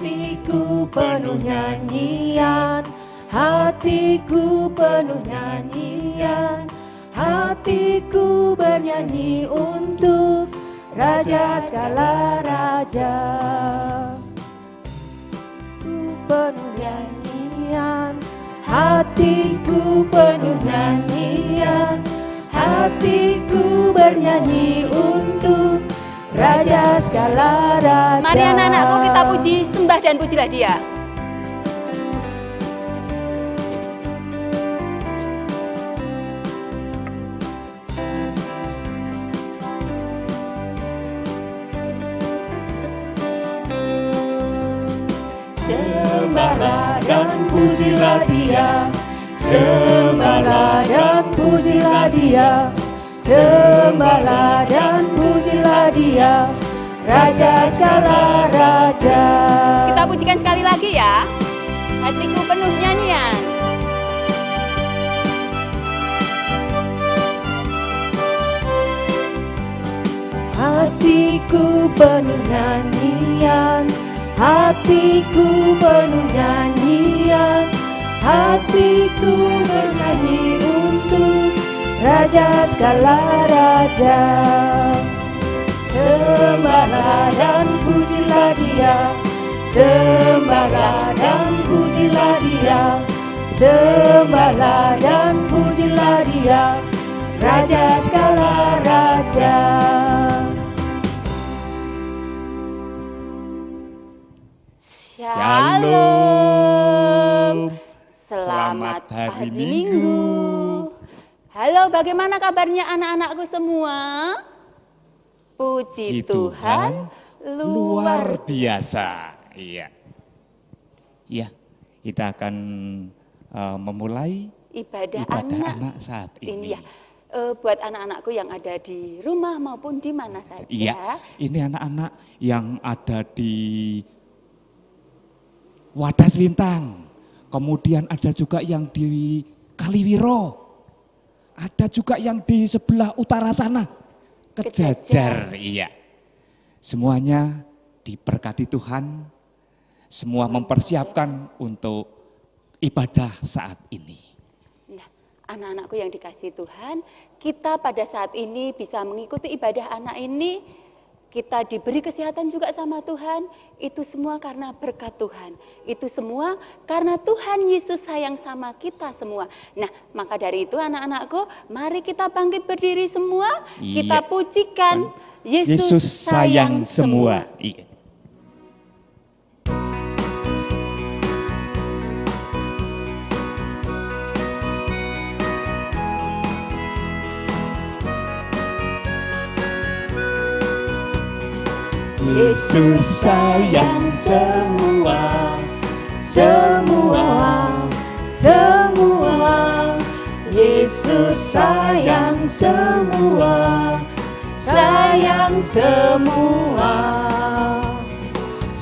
Hatiku penuh nyanyian, hatiku penuh nyanyian, hatiku bernyanyi untuk Raja segala raja. Ku penuh nyanyian, hatiku penuh nyanyian, hatiku bernyanyi untuk Raja segala raja. Mari anak-anakku kita puji, sembah dan pujilah Dia. Sembahlah dan pujilah Dia, sembahlah dan pujilah Dia, sembahlah dan pujilah Dia, Raja segala raja. Kita pujikan sekali lagi ya. Hatiku penuh nyanyian. Hatiku penuh nyanyian, hatiku penuh nyanyian, hatiku bernyanyi untuk Raja segala raja. Sembahlah dan pujilah Dia, sembahlah dan pujilah Dia, sembahlah dan pujilah Dia, Raja segala raja. Shalom. Selamat hari Minggu. Halo, bagaimana kabarnya anak-anakku semua? Puji Tuhan, luar biasa. Iya. Ya, kita akan memulai ibadah anak saat ini. Ya. Buat anak-anakku yang ada di rumah maupun di mana saja. Iya, ini anak-anak yang ada di Wadas Lintang, kemudian ada juga yang di Kaliwiro, ada juga yang di sebelah utara sana, Kejajar. Iya, semuanya diberkati Tuhan, semua mempersiapkan untuk ibadah saat ini. Nah, anak-anakku yang dikasihi Tuhan, kita pada saat ini bisa mengikuti ibadah anak ini. Kita diberi kesehatan juga sama Tuhan, itu semua karena berkat Tuhan. Itu semua karena Tuhan Yesus sayang sama kita semua. Nah, maka dari itu anak-anakku, mari kita bangkit berdiri semua, kita pujikan Yesus sayang semua. Iya. Yesus sayang semua, semua, semua. Yesus sayang semua, sayang semua.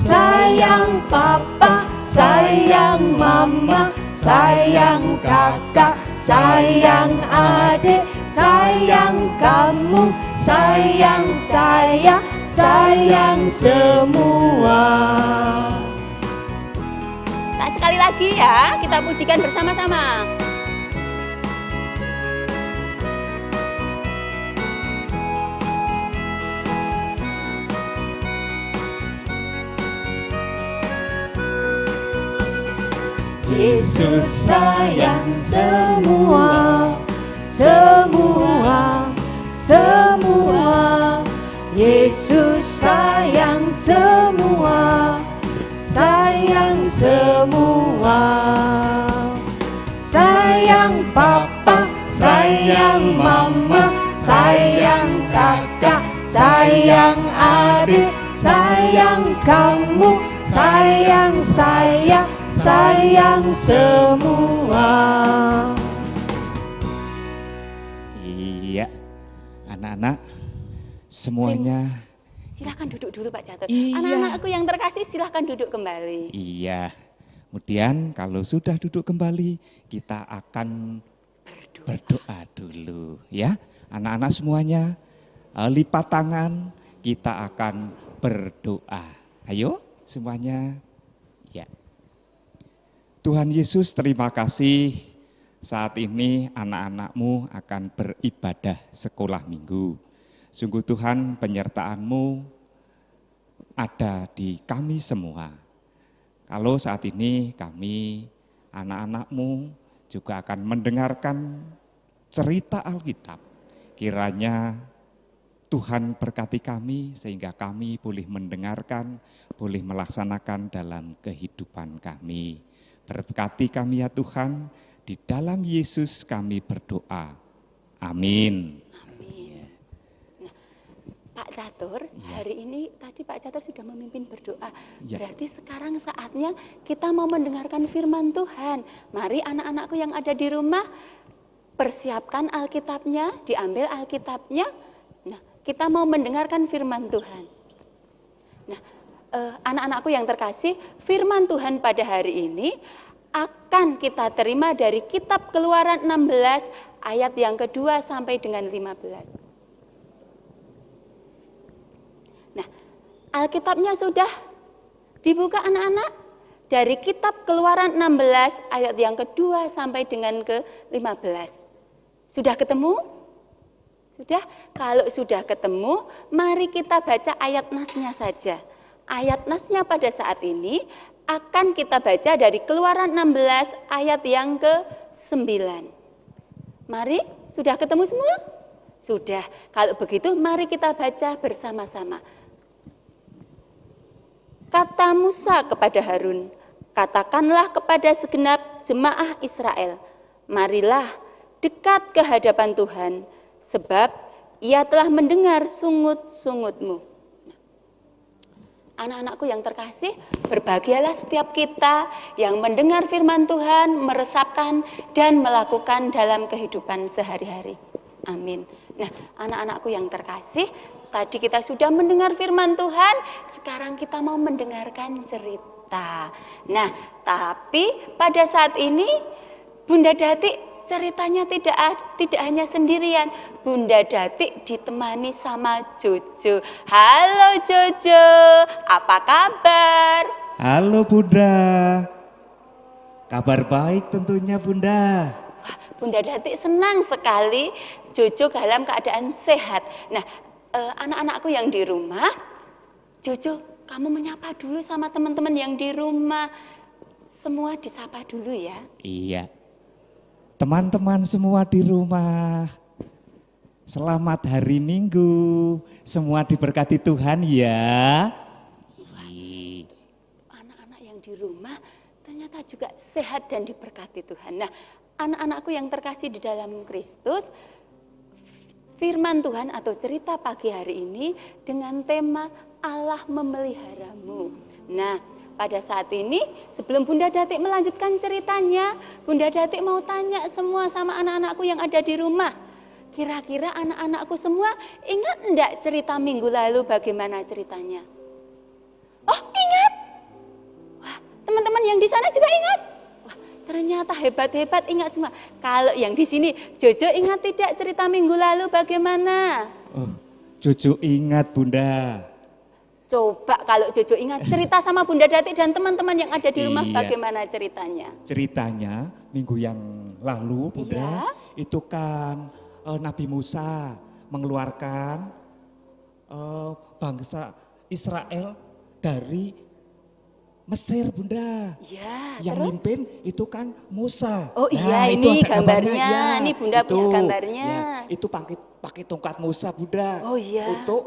Sayang papa, sayang mama, sayang kakak, sayang adik, sayang kamu, sayang saya, sayang semua. Nah, sekali lagi ya, kita pujikan bersama-sama. Yesus sayang semua, semua, semua. Yesus sayang semua, sayang semua. Sayang papa, sayang mama, sayang kakak, sayang adik, sayang kamu, sayang saya, sayang semua. Iya, anak-anak semuanya. Silahkan duduk dulu Pak Catur. Iya. Anak-anakku yang terkasih silahkan duduk kembali. Iya, kemudian kalau sudah duduk kembali kita akan berdoa dulu ya. Anak-anak semuanya lipat tangan, kita akan berdoa. Ayo semuanya Ya. Tuhan Yesus, terima kasih saat ini anak-anak-Mu akan beribadah sekolah minggu. Sungguh Tuhan, penyertaan-Mu ada di kami semua. Kalau saat ini kami, anak-anak-Mu juga akan mendengarkan cerita Alkitab, kiranya Tuhan berkati kami sehingga kami boleh mendengarkan, boleh melaksanakan dalam kehidupan kami. Berkati kami ya Tuhan, di dalam Yesus kami berdoa. Amin. Amin. Nah, Pak Catur, hari ini tadi Pak Catur sudah memimpin berdoa. Ya. Berarti sekarang saatnya kita mau mendengarkan firman Tuhan. Mari anak-anakku yang ada di rumah, persiapkan Alkitabnya, diambil Alkitabnya. Nah, kita mau mendengarkan firman Tuhan. Nah, anak-anakku yang terkasih, firman Tuhan pada hari ini akan kita terima dari kitab Keluaran 16 ayat yang kedua sampai dengan 15. Nah, Alkitabnya sudah dibuka anak-anak dari kitab Keluaran 16 ayat yang kedua sampai dengan ke-15. Sudah ketemu? Sudah? Kalau sudah ketemu, mari kita baca ayat nasnya saja. Ayat nasnya pada saat ini akan kita baca dari Keluaran 16 ayat yang ke-9. Mari, sudah ketemu semua? Sudah. Kalau begitu, mari kita baca bersama-sama. Kata Musa kepada Harun, katakanlah kepada segenap jemaah Israel, marilah dekat ke hadapan Tuhan, sebab Ia telah mendengar sungut-sungutmu. Anak-anakku yang terkasih, berbahagialah setiap kita yang mendengar firman Tuhan, meresapkan dan melakukan dalam kehidupan sehari-hari. Amin. Nah, anak-anakku yang terkasih, tadi kita sudah mendengar firman Tuhan, sekarang kita mau mendengarkan cerita. Nah, tapi pada saat ini Bunda Dati ceritanya tidak hanya sendirian. Bunda Dati ditemani sama Jojo. Halo Jojo, apa kabar? Halo Bunda, kabar baik tentunya Bunda. Wah, Bunda Dati senang sekali Jojo dalam keadaan sehat. Nah, anak-anakku yang di rumah, Jojo, kamu menyapa dulu sama teman-teman yang di rumah. Semua disapa dulu ya. Iya. Teman-teman semua di rumah, selamat hari Minggu, semua diberkati Tuhan ya. Anak-anak yang di rumah ternyata juga sehat dan diberkati Tuhan. Nah, anak-anakku yang terkasih di dalam Kristus, firman Tuhan atau cerita pagi hari ini dengan tema Allah memeliharamu. Nah, pada saat ini, sebelum Bunda Dati melanjutkan ceritanya, Bunda Dati mau tanya semua sama anak-anakku yang ada di rumah. Kira-kira anak-anakku semua ingat enggak cerita minggu lalu bagaimana ceritanya? Oh, ingat? Wah, teman-teman yang di sana juga ingat? Wah, ternyata hebat-hebat ingat semua. Kalau yang di sini, Jojo ingat tidak cerita minggu lalu bagaimana? Oh, Jojo ingat Bunda. Coba kalau Jojo ingat cerita sama Bunda Dati dan teman-teman yang ada di rumah Iya. bagaimana ceritanya? Ceritanya minggu yang lalu Bunda, itu kan Nabi Musa mengeluarkan bangsa Israel dari Mesir Bunda. Iya, Yang terus? mimpin itu kan Musa. Oh iya, itu ini ada gambarnya. Ya, Ini Bunda punya gambarnya. Ya, itu pakai tongkat Musa Bunda. Oh iya. Untuk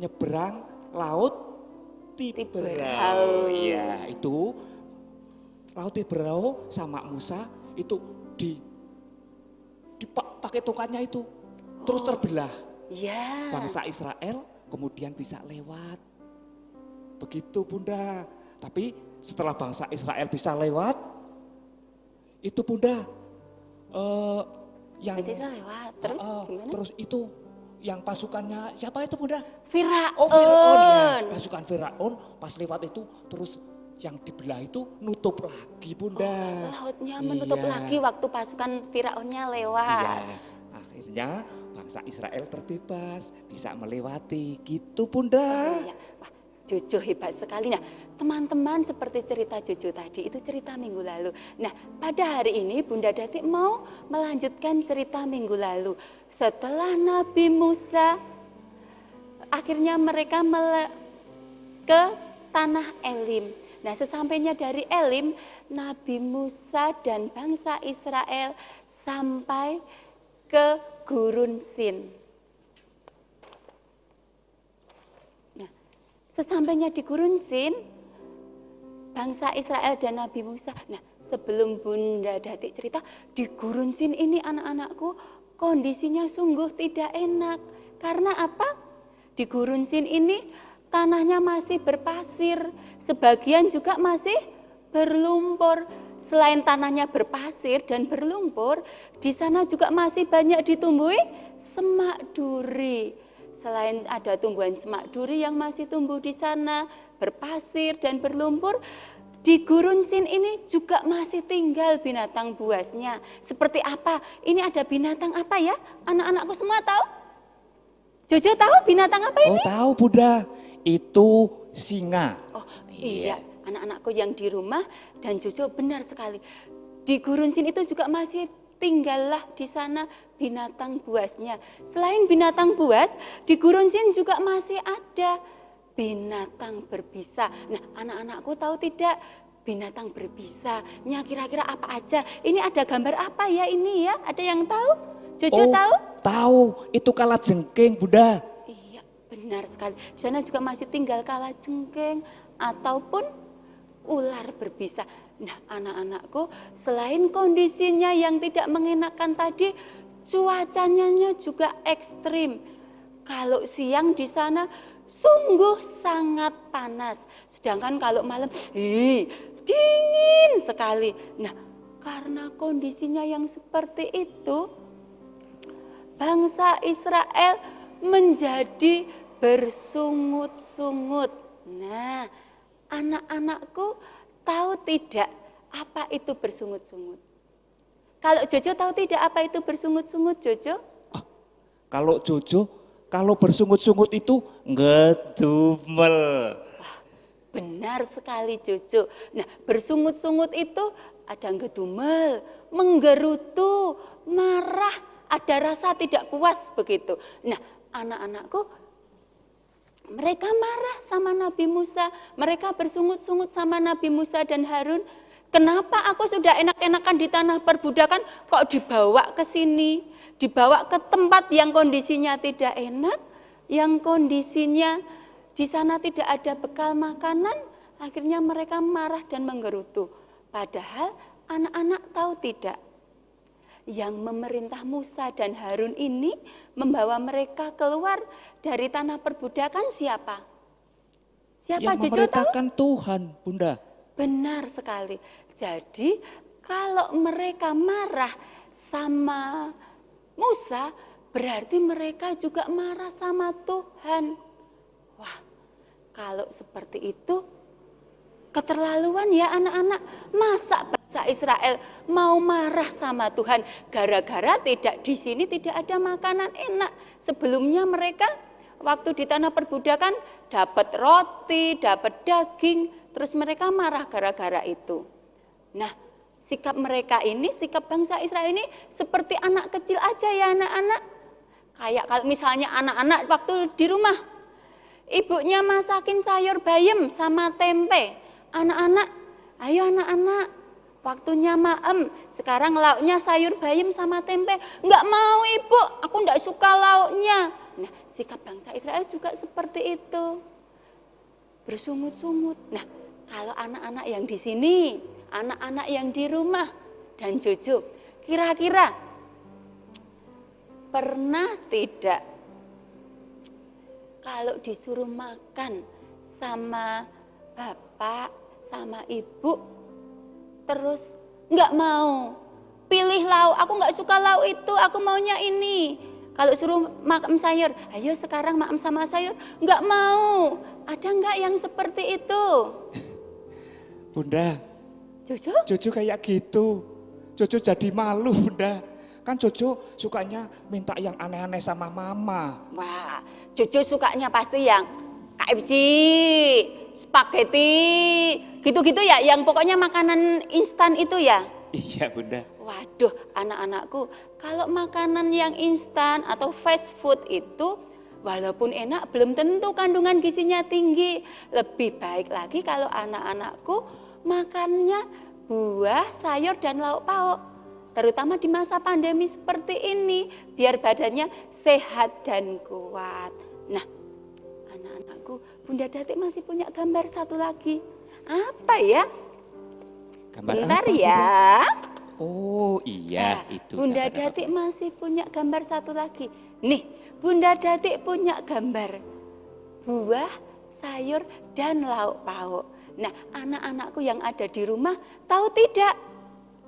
nyeberang laut Tiberau. Ya, itu laut Tiberau sama Musa itu pakai tongkatnya itu terus terbelah. Iya. Bangsa Israel kemudian bisa lewat. Begitu Bunda. Tapi setelah bangsa Israel bisa lewat, itu Bunda yang Bisa lewat. Terus gimana? terus itu yang pasukannya siapa itu Bunda? Firaun. Oh Firaun ya, pasukan Firaun pas lewat itu terus yang dibelah itu nutup lagi Bunda. Lautnya menutup Iya. lagi waktu pasukan Firaunnya lewat. Iya, akhirnya bangsa Israel terbebas, bisa melewati gitu Bunda. Oh, iya. Wah, Jojo hebat sekali. Nah, teman-teman seperti cerita Jojo tadi, itu cerita minggu lalu. Nah, pada hari ini Bunda Dati mau melanjutkan cerita minggu lalu. Setelah Nabi Musa, akhirnya mereka ke tanah Elim. Nah, sesampainya dari Elim, Nabi Musa dan bangsa Israel sampai ke Gurun Sin. Nah, sesampainya di Gurun Sin, bangsa Israel dan Nabi Musa. Nah, sebelum Bunda Dati cerita, di Gurun Sin ini anak-anakku kondisinya sungguh tidak enak. Karena apa? Di Gurun Sin ini tanahnya masih berpasir, sebagian juga masih berlumpur. Selain tanahnya berpasir dan berlumpur, di sana juga masih banyak ditumbuhi semak duri. Selain ada tumbuhan semak duri yang masih tumbuh di sana, berpasir dan berlumpur, di Gurun Sin ini juga masih tinggal binatang buasnya. Seperti apa? Ini ada binatang apa ya? Anak-anakku semua tahu? Jojo tahu binatang apa ini? Oh tahu Bunda, itu singa. Oh iya, anak-anakku yang di rumah dan Jojo benar sekali. Di Gurun Sin itu juga masih tinggallah di sana binatang buasnya. Selain binatang buas, di Gurun Sin juga masih ada binatang berbisa. Nah, anak-anakku tahu tidak binatang berbisanya kira-kira apa aja? Ini ada gambar apa ya ini ya? Ada yang tahu? Jojo tahu? Tahu, itu kalajengking Bunda. Iya, benar sekali. Di sana juga masih tinggal kalajengking ataupun ular berbisa. Nah, anak-anakku, selain kondisinya yang tidak mengenakan tadi, cuacanya juga ekstrim. Kalau siang di sana sungguh sangat panas. Sedangkan kalau malam, dingin sekali. Nah, karena kondisinya yang seperti itu, bangsa Israel menjadi bersungut-sungut. Nah, anak-anakku tahu tidak apa itu bersungut-sungut? Kalau Jojo tahu tidak apa itu bersungut-sungut, Jojo? Kalau Jojo, kalau bersungut-sungut itu ngedumel. Wah, benar sekali Jojo. Nah, bersungut-sungut itu ada ngedumel, menggerutu, marah, ada rasa tidak puas begitu. Nah, anak-anakku mereka marah sama Nabi Musa, mereka bersungut-sungut sama Nabi Musa dan Harun. Kenapa aku sudah enak-enakan di tanah perbudakan, kok dibawa ke sini, dibawa ke tempat yang kondisinya tidak enak, yang kondisinya di sana tidak ada bekal makanan, akhirnya mereka marah dan menggerutu. Padahal anak-anak tahu tidak, yang memerintah Musa dan Harun ini membawa mereka keluar dari tanah perbudakan siapa? Siapa Yang Jojo tahu? memerintahkan Tuhan, Bunda. Benar sekali. Jadi kalau mereka marah sama Musa, berarti mereka juga marah sama Tuhan. Wah, kalau seperti itu keterlaluan ya anak-anak. Masa bangsa Israel mau marah sama Tuhan gara-gara tidak di sini tidak ada makanan enak. Sebelumnya mereka waktu di tanah perbudakan dapat roti, dapat daging, terus mereka marah gara-gara itu. Nah, sikap mereka ini, sikap bangsa Israel ini seperti anak kecil aja ya anak-anak. Kayak kalau misalnya anak-anak waktu di rumah, ibunya masakin sayur bayam sama tempe. Anak-anak, ayo anak-anak, waktunya maem, sekarang lauknya sayur bayam sama tempe. Enggak mau ibu, aku enggak suka lauknya. Nah, sikap bangsa Israel juga seperti itu. Bersungut-sungut. Nah, kalau anak-anak yang di sini, anak-anak yang di rumah, dan Jojo, kira-kira pernah tidak kalau disuruh makan sama bapak, sama ibu, terus nggak mau, pilih lauk, aku nggak suka lauk itu, aku maunya ini. Kalau suruh makan sayur, ayo sekarang makan sama sayur, nggak mau. Ada nggak yang seperti itu? Bunda, Jojo? Jojo kayak gitu. Jojo jadi malu Bunda. Kan Jojo sukanya minta yang aneh-aneh sama mama. Wah, Jojo sukanya pasti yang KFC, spaghetti, gitu-gitu ya, yang pokoknya makanan instan itu ya. Iya Bunda. Waduh, anak-anakku, kalau makanan yang instan atau fast food itu walaupun enak belum tentu kandungan gizinya tinggi. Lebih baik lagi kalau anak-anakku makannya buah, sayur dan lauk pauk. Terutama di masa pandemi seperti ini, biar badannya sehat dan kuat. Nah, anak-anakku, Bunda Datik masih punya gambar satu lagi. Apa ya? Gambar Bentar apa, ya. Bunda? Oh iya, Nah, itu. Bunda gambar apa? Datik masih punya gambar satu lagi. Nih, Bunda Datik punya gambar buah, sayur, dan lauk pauk. Nah, anak-anakku yang ada di rumah tahu tidak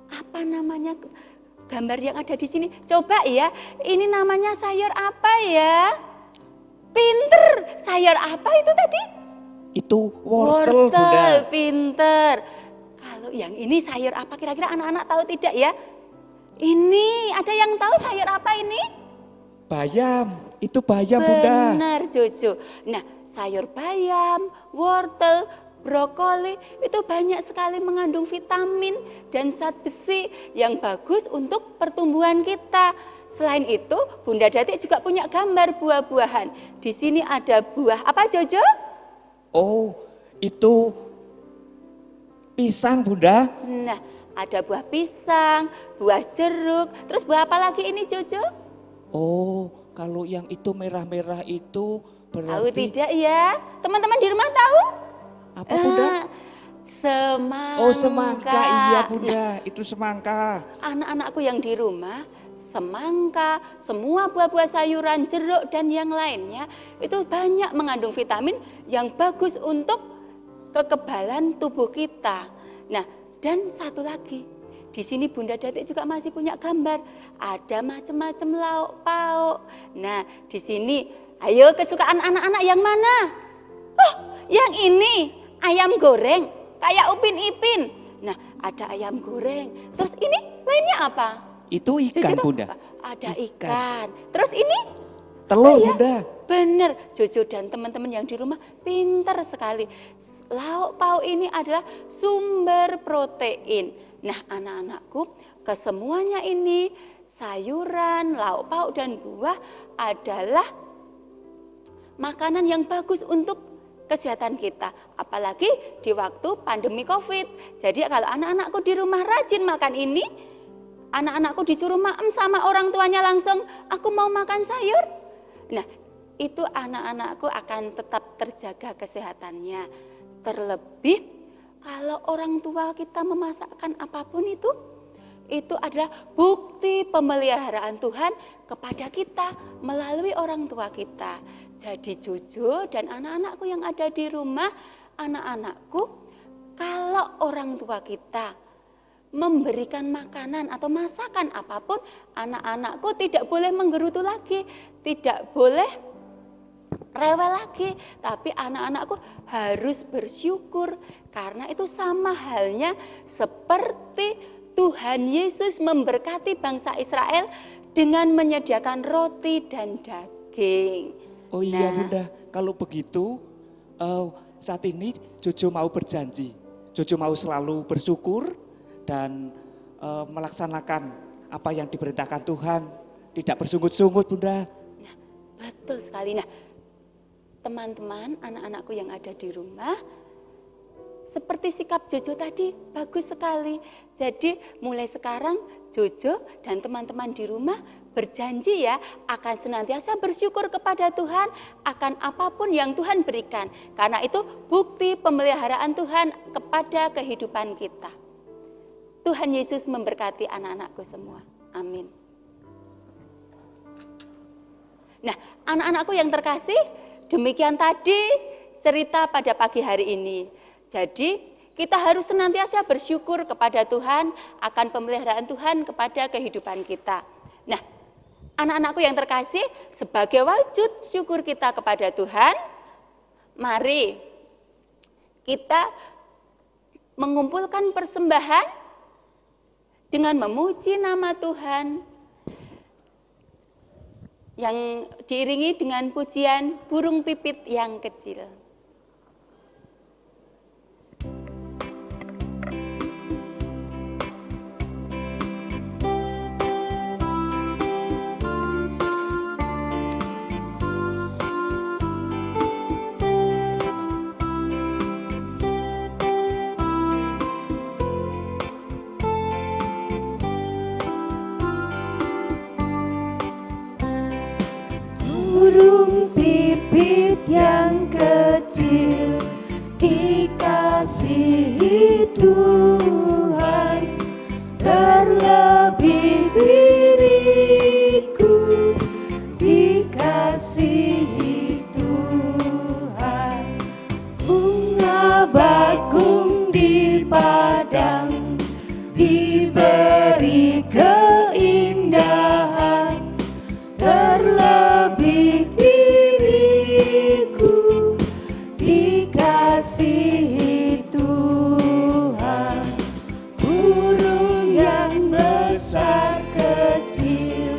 apa namanya gambar yang ada di sini? Coba ya, ini namanya sayur apa ya? Pinter, sayur apa itu tadi? Itu wortel, Bunda. Pinter. Kalau yang ini sayur apa kira-kira anak-anak tahu tidak ya? Ini ada yang tahu sayur apa ini? Bayam, itu bayam Bunda. Benar Jojo. Nah, sayur bayam, wortel, brokoli itu banyak sekali mengandung vitamin dan zat besi yang bagus untuk pertumbuhan kita. Selain itu, Bunda Datik juga punya gambar buah-buahan. Di sini ada buah apa Jojo? Oh, itu pisang Bunda. Nah, ada buah pisang, buah jeruk, terus buah apa lagi ini Jojo? Oh, kalau yang itu merah-merah itu Tahu berarti tidak ya? Teman-teman di rumah tahu? apa Bunda? Semangka. Oh semangka, iya Bunda, itu semangka. Anak-anakku yang di rumah, semangka, semua buah-buah sayuran, jeruk dan yang lainnya itu banyak mengandung vitamin yang bagus untuk kekebalan tubuh kita. Nah, dan satu lagi, di sini Bunda Datik juga masih punya gambar, ada macam-macam lauk pauk. Nah, di sini, ayo kesukaan anak-anak yang mana? Oh, yang ini, ayam goreng, kayak Upin Ipin. Nah, ada ayam goreng. Terus ini lainnya apa? Itu ikan Jojo, Bunda. ada ikan. Terus ini? Telur ya? Bunda. Benar, Jojo dan teman-teman yang di rumah pintar sekali. Lauk pauk ini adalah sumber protein. Nah, anak-anakku, kesemuanya ini sayuran, lauk pauk dan buah adalah makanan yang bagus untuk kesehatan kita. Apalagi di waktu pandemi Covid. Jadi kalau anak-anakku di rumah rajin makan ini, anak-anakku disuruh maem sama orang tuanya langsung, aku mau makan sayur. Nah, itu anak-anakku akan tetap terjaga kesehatannya. Terlebih kalau orang tua kita memasakkan apapun itu adalah bukti pemeliharaan Tuhan kepada kita melalui orang tua kita. Jadi Jojo dan anak-anakku yang ada di rumah, anak-anakku, kalau orang tua kita memberikan makanan atau masakan apapun, anak-anakku tidak boleh menggerutu lagi, tidak boleh rewel lagi, tapi anak-anakku harus bersyukur karena itu sama halnya seperti Tuhan Yesus memberkati bangsa Israel dengan menyediakan roti dan daging. Oh iya Bunda, kalau begitu saat ini Jojo mau berjanji, Jojo mau selalu bersyukur dan melaksanakan apa yang diperintahkan Tuhan, tidak bersungut-sungut Bunda. Nah, betul sekali. Nah, teman-teman, anak-anakku yang ada di rumah, seperti sikap Jojo tadi, bagus sekali. Jadi mulai sekarang Jojo dan teman-teman di rumah berjanji ya akan senantiasa bersyukur kepada Tuhan akan apapun yang Tuhan berikan. Karena itu bukti pemeliharaan Tuhan kepada kehidupan kita. Tuhan Yesus memberkati anak-anakku semua. Amin. Nah, anak-anakku yang terkasih, demikian tadi cerita pada pagi hari ini. Jadi kita harus senantiasa bersyukur kepada Tuhan akan pemeliharaan Tuhan kepada kehidupan kita. Nah, anak-anakku yang terkasih, sebagai wujud syukur kita kepada Tuhan, mari kita mengumpulkan persembahan dengan memuji nama Tuhan. yang diiringi dengan pujian burung pipit yang kecil. Burung pipit yang kecil dikasihi Tuhan, terlebih diriku dikasihi Tuhan. Bunga bakung di padang diberi keindahan, terlebih diriku dikasihi Tuhan. Burung yang besar kecil,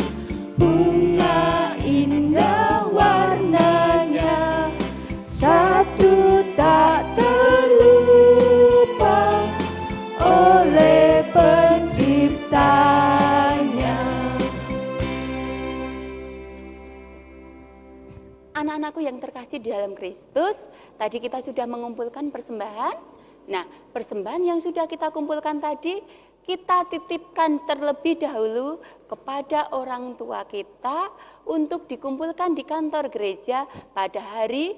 bunga indah warnanya, satu tak terlupa oleh penciptanya. Anak-anakku yang terkasih di dalam Kristus, tadi kita sudah mengumpulkan persembahan. Nah, persembahan yang sudah kita kumpulkan tadi, kita titipkan terlebih dahulu kepada orang tua kita untuk dikumpulkan di kantor gereja pada hari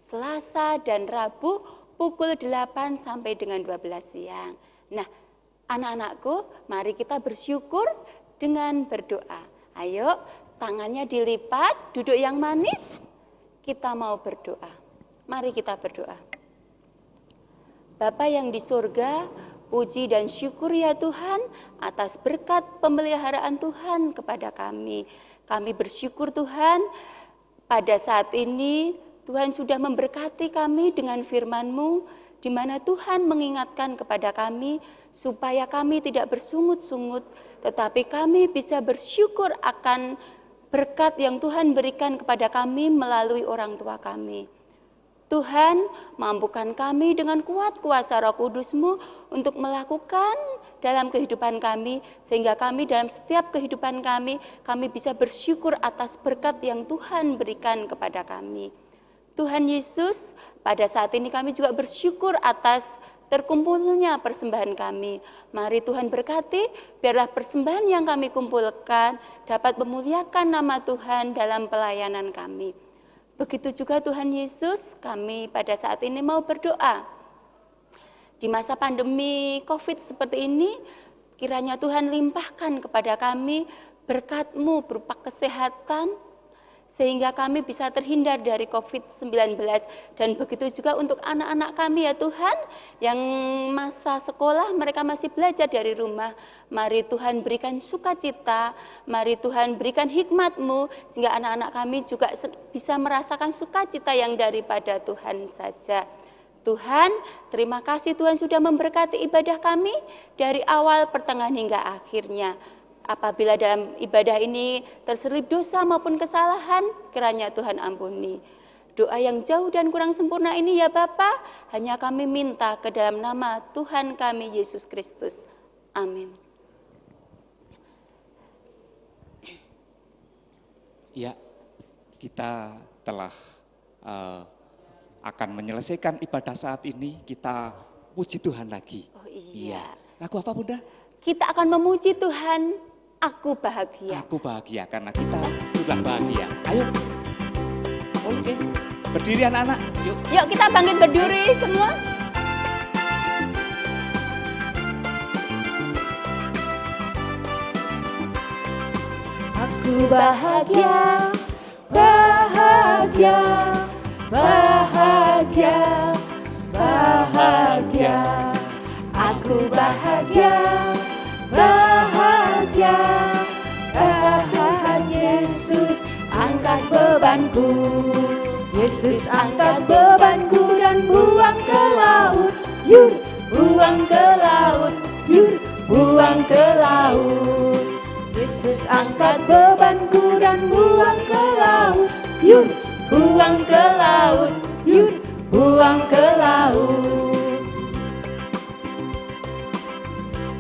Selasa dan Rabu pukul 8 sampai dengan 12 siang. Nah, anak-anakku, mari kita bersyukur dengan berdoa. Ayo, tangannya dilipat, duduk yang manis. Kita mau berdoa. Mari kita berdoa. Bapa yang di surga, puji dan syukur ya Tuhan atas berkat pemeliharaan Tuhan kepada kami. Kami bersyukur Tuhan, pada saat ini Tuhan sudah memberkati kami dengan firman-Mu, di mana Tuhan mengingatkan kepada kami supaya kami tidak bersungut-sungut, tetapi kami bisa bersyukur akan berkat yang Tuhan berikan kepada kami melalui orang tua kami. Tuhan, mampukan kami dengan kuat kuasa Roh Kudus-Mu untuk melakukan dalam kehidupan kami, sehingga kami dalam setiap kehidupan kami bisa bersyukur atas berkat yang Tuhan berikan kepada kami. Tuhan Yesus, pada saat ini kami juga bersyukur atas terkumpulnya persembahan kami. Mari Tuhan berkati, biarlah persembahan yang kami kumpulkan dapat memuliakan nama Tuhan dalam pelayanan kami. Begitu juga Tuhan Yesus, kami pada saat ini mau berdoa. Di masa pandemi COVID seperti ini, kiranya Tuhan limpahkan kepada kami berkat-Mu berupa kesehatan, sehingga kami bisa terhindar dari COVID-19. Dan begitu juga untuk anak-anak kami ya Tuhan, yang masa sekolah mereka masih belajar dari rumah. Mari Tuhan berikan sukacita, mari Tuhan berikan hikmat-Mu, sehingga anak-anak kami juga bisa merasakan sukacita yang daripada Tuhan saja. Tuhan, terima kasih Tuhan sudah memberkati ibadah kami dari awal, pertengahan hingga akhirnya. Apabila dalam ibadah ini terselip dosa maupun kesalahan, kiranya Tuhan ampuni. Doa yang jauh dan kurang sempurna ini ya Bapa, hanya kami minta ke dalam nama Tuhan kami Yesus Kristus. Amin. Ya, kita telah akan menyelesaikan ibadah saat ini. Kita puji Tuhan lagi. Oh iya. Lagu apa Bunda? Kita akan memuji Tuhan. Aku bahagia. Aku bahagia karena kita sudah bahagia. Ayo. Oke. Berdiri anak-anak. Yuk. Yuk kita bangkit berdiri semua. Aku bahagia, bahagia, bahagia, bahagia. Aku bahagia, bahagia, bahagia. Yesus angkat bebanku, Yesus angkat bebanku dan buang ke laut. Yur, buang ke laut, yur, buang ke laut. Yesus angkat bebanku dan buang ke laut. Yuk, buang ke laut. Yuk, buang ke laut.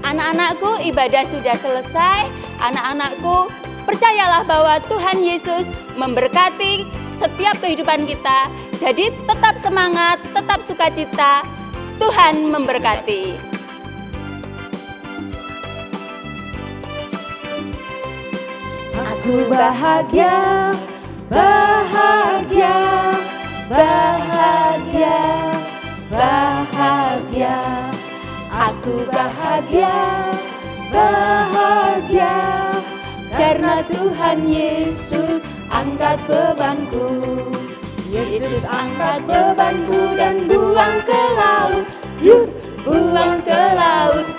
Anak-anakku, ibadah sudah selesai. Anak-anakku, percayalah bahwa Tuhan Yesus memberkati setiap kehidupan kita. Jadi tetap semangat, tetap sukacita. Tuhan memberkati. Aku bahagia, bahagia, bahagia, bahagia. Aku bahagia, bahagia, karena Tuhan Yesus angkat bebanku. Yesus angkat bebanku dan buang ke laut. Yuk, buang ke laut.